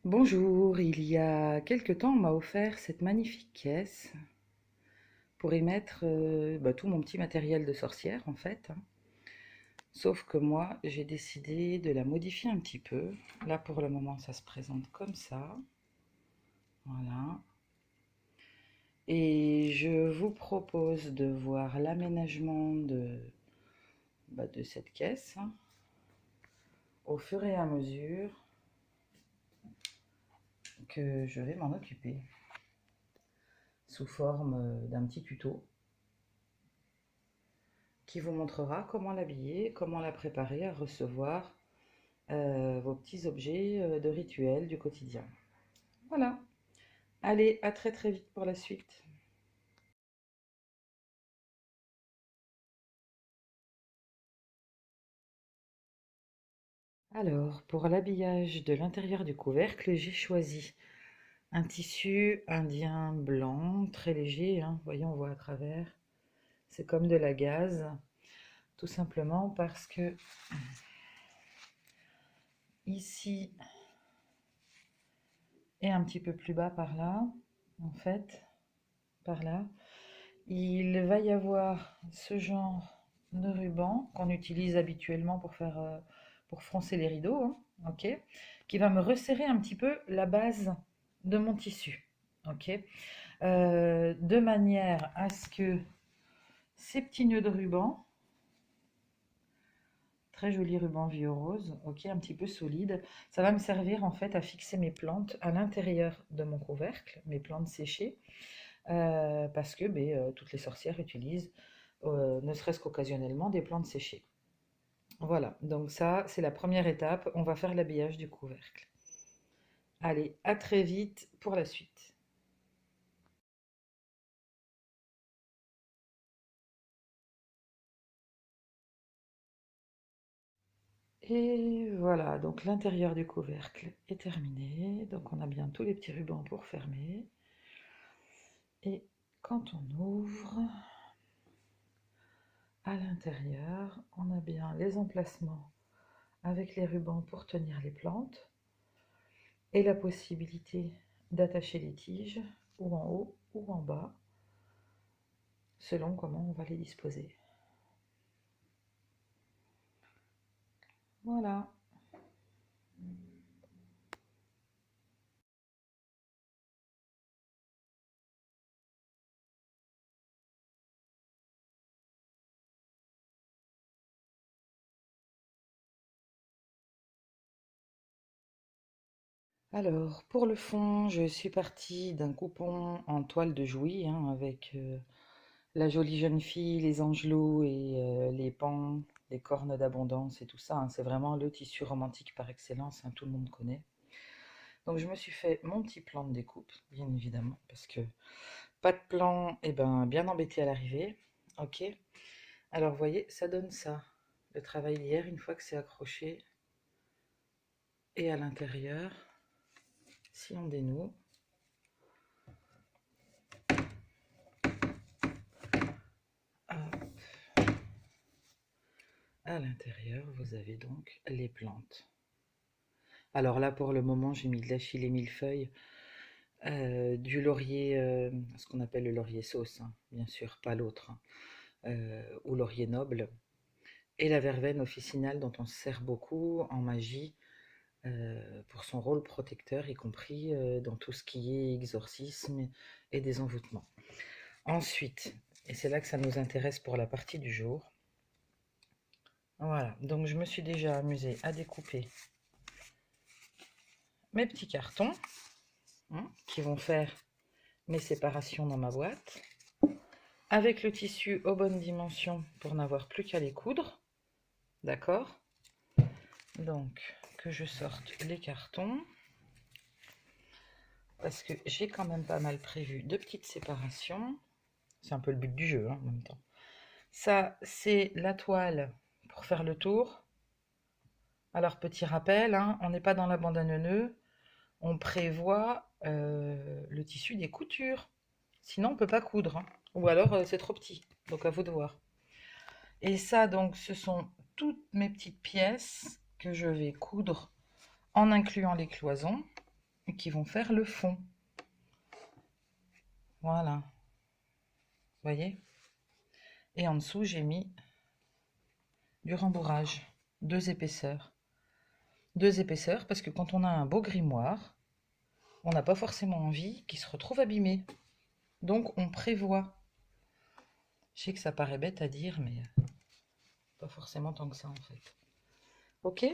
Bonjour, il y a quelque temps, on m'a offert cette magnifique caisse pour y mettre tout mon petit matériel de sorcière en fait, hein. Sauf que moi, j'ai décidé de la modifier un petit peu. Là, pour le moment, ça se présente comme ça. Voilà. Et je vous propose de voir l'aménagement de cette caisse, hein, au fur et à mesure que je vais m'en occuper, sous forme d'un petit tuto qui vous montrera comment l'habiller, comment la préparer à recevoir vos petits objets de rituel du quotidien. Voilà. Allez, à très très vite pour la suite. Alors, pour l'habillage de l'intérieur du couvercle, j'ai choisi un tissu indien blanc, très léger, hein. Voyons, on voit à travers. C'est comme de la gaze, tout simplement parce que ici et un petit peu plus bas par là, en fait, par là, il va y avoir ce genre de ruban qu'on utilise habituellement pour froncer les rideaux, hein, ok, qui va me resserrer un petit peu la base de mon tissu, ok, de manière à ce que ces petits nœuds de ruban, très joli ruban vieux rose, ok, un petit peu solide, ça va me servir en fait à fixer mes plantes à l'intérieur de mon couvercle, mes plantes séchées, parce que toutes les sorcières utilisent, ne serait-ce qu'occasionnellement, des plantes séchées. Voilà, donc ça, c'est la première étape. On va faire l'habillage du couvercle. Allez, à très vite pour la suite. Et voilà, donc l'intérieur du couvercle est terminé. Donc on a bien tous les petits rubans pour fermer. Et quand on ouvre, à l'intérieur, on a bien les emplacements avec les rubans pour tenir les plantes et la possibilité d'attacher les tiges ou en haut ou en bas selon comment on va les disposer. Voilà. Alors, pour le fond, je suis partie d'un coupon en toile de Jouy, hein, avec la jolie jeune fille, les angelots et les pans, les cornes d'abondance et tout ça, hein. C'est vraiment le tissu romantique par excellence, hein, tout le monde connaît. Donc je me suis fait mon petit plan de découpe, bien évidemment, parce que pas de plan, et ben bien embêté à l'arrivée. Ok. Alors vous voyez, ça donne ça. Le travail d'hier, une fois que c'est accroché, et à l'intérieur, si on dénoue, hop, à l'intérieur, vous avez donc les plantes. Alors là, pour le moment, j'ai mis de l'achille et millefeuille, du laurier, ce qu'on appelle le laurier sauce, hein, bien sûr, pas l'autre, hein, ou laurier noble, et la verveine officinale dont on se sert beaucoup en magie pour son rôle protecteur, y compris dans tout ce qui est exorcisme et désenvoûtement. Ensuite, et c'est là que ça nous intéresse pour la partie du jour, voilà, donc je me suis déjà amusée à découper mes petits cartons, hein, qui vont faire mes séparations dans ma boîte, avec le tissu aux bonnes dimensions pour n'avoir plus qu'à les coudre, d'accord? Donc, que je sorte les cartons, parce que j'ai quand même pas mal prévu de petites séparations. C'est un peu le but du jeu, hein, en même temps. Ça, c'est la toile pour faire le tour. Alors, petit rappel, hein, on n'est pas dans la bande à nœuds, on prévoit le tissu des coutures. Sinon, on ne peut pas coudre, hein. Ou alors, c'est trop petit. Donc, à vous de voir. Et ça, donc, ce sont toutes mes petites pièces que je vais coudre en incluant les cloisons. qui vont faire le fond. Voilà, vous voyez? Et en dessous, j'ai mis du rembourrage, 2 épaisseurs. 2 épaisseurs parce que quand on a un beau grimoire, on n'a pas forcément envie qu'il se retrouve abîmé. Donc on prévoit. Je sais que ça paraît bête à dire, mais pas forcément tant que ça en fait. Ok?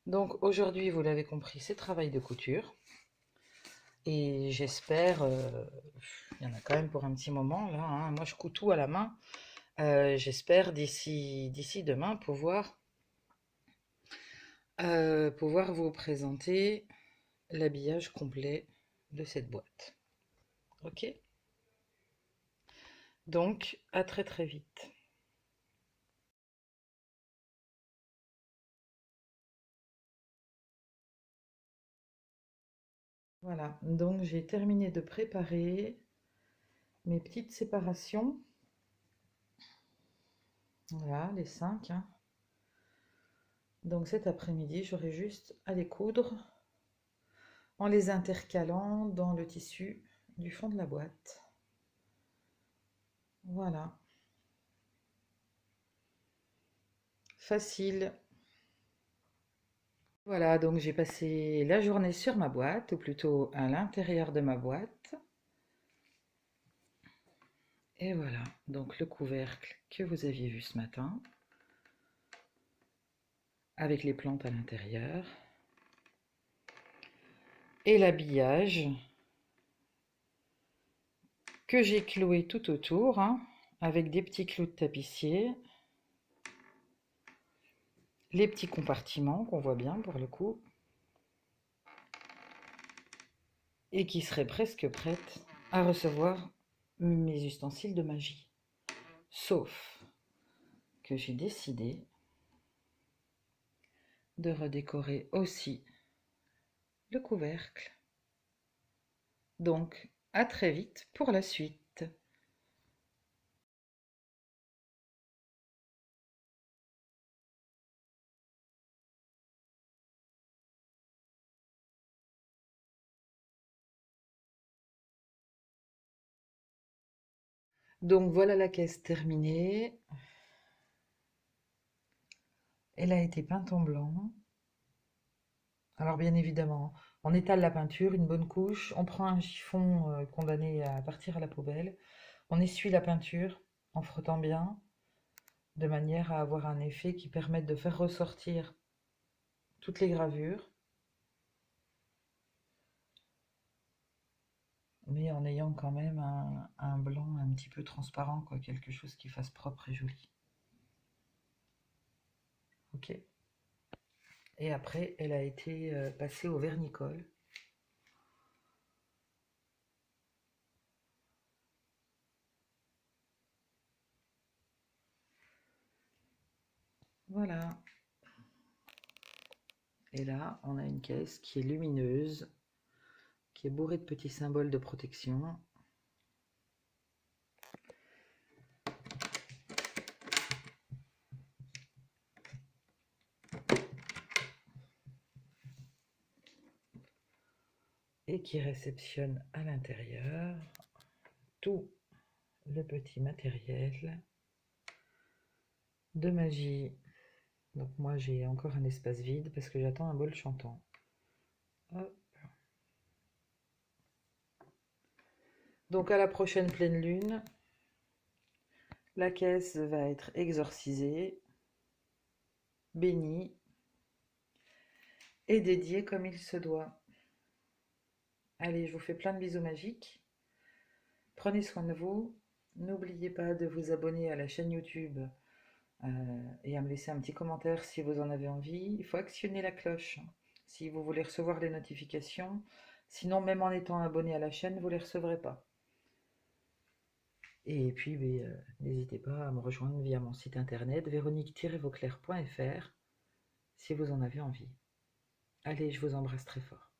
Donc aujourd'hui, vous l'avez compris, c'est travail de couture. Et j'espère, il y en a quand même pour un petit moment là, hein. Moi je couds tout à la main. J'espère d'ici demain pouvoir vous présenter l'habillage complet de cette boîte. Ok? Donc à très très vite. Voilà, donc j'ai terminé de préparer mes petites séparations. Voilà, les 5, hein. Donc cet après-midi, j'aurai juste à les coudre en les intercalant dans le tissu du fond de la boîte. Voilà, facile. Voilà, donc j'ai passé la journée sur ma boîte, ou plutôt à l'intérieur de ma boîte. Et voilà, donc le couvercle que vous aviez vu ce matin, avec les plantes à l'intérieur. Et l'habillage que j'ai cloué tout autour, hein, avec des petits clous de tapissier. Les petits compartiments qu'on voit bien pour le coup. Et qui seraient presque prêtes à recevoir mes ustensiles de magie. Sauf que j'ai décidé de redécorer aussi le couvercle. Donc, à très vite pour la suite. Donc voilà la caisse terminée. Elle a été peinte en blanc. Alors bien évidemment, on étale la peinture, une bonne couche, on prend un chiffon condamné à partir à la poubelle, on essuie la peinture en frottant bien, de manière à avoir un effet qui permette de faire ressortir toutes les gravures, mais en ayant quand même un blanc un petit peu transparent, quoi, quelque chose qui fasse propre et joli. Ok. Et après, elle a été passée au vernicole. Voilà. Et là, on a une caisse qui est lumineuse, qui est bourrée de petits symboles de protection. Et qui réceptionne à l'intérieur tout le petit matériel de magie. Donc moi j'ai encore un espace vide parce que j'attends un bol chantant. Hop. Donc à la prochaine pleine lune, la caisse va être exorcisée, bénie et dédiée comme il se doit. Allez, je vous fais plein de bisous magiques. Prenez soin de vous. N'oubliez pas de vous abonner à la chaîne YouTube et à me laisser un petit commentaire si vous en avez envie. Il faut actionner la cloche si vous voulez recevoir les notifications. Sinon, même en étant abonné à la chaîne, vous ne les recevrez pas. Et puis, n'hésitez pas à me rejoindre via mon site internet véronique-vauclair.fr si vous en avez envie. Allez, je vous embrasse très fort.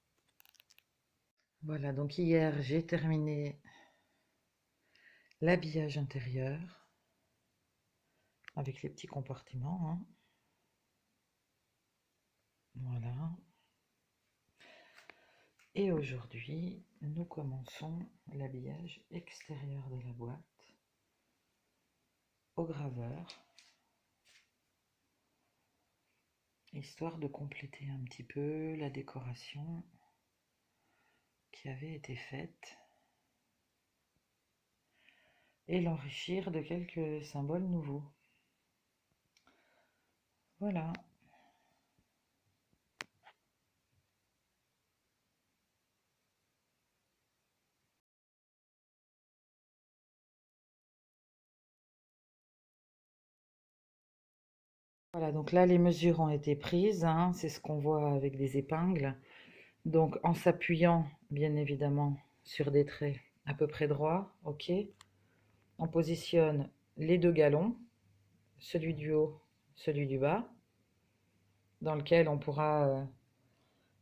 Voilà, donc hier, j'ai terminé l'habillage intérieur avec les petits compartiments, hein. Voilà. Et aujourd'hui, nous commençons l'habillage extérieur de la boîte au graveur, histoire de compléter un petit peu la décoration qui avait été faite et l'enrichir de quelques symboles nouveaux. Voilà. Voilà, donc là les mesures ont été prises, hein, c'est ce qu'on voit avec des épingles. Donc en s'appuyant bien évidemment sur des traits à peu près droits, ok. On positionne les deux galons, celui du haut, celui du bas, dans lequel on pourra,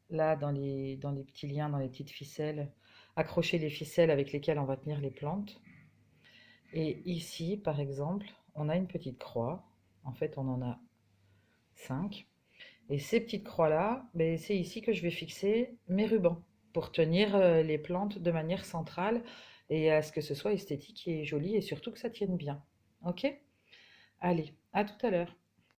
là dans les petits liens, dans les petites ficelles, accrocher les ficelles avec lesquelles on va tenir les plantes. Et ici, par exemple, on a une petite croix. En fait, on en a 5. Et ces petites croix-là, ben, c'est ici que je vais fixer mes rubans pour tenir les plantes de manière centrale et à ce que ce soit esthétique et joli et surtout que ça tienne bien. Ok? Allez, à tout à l'heure.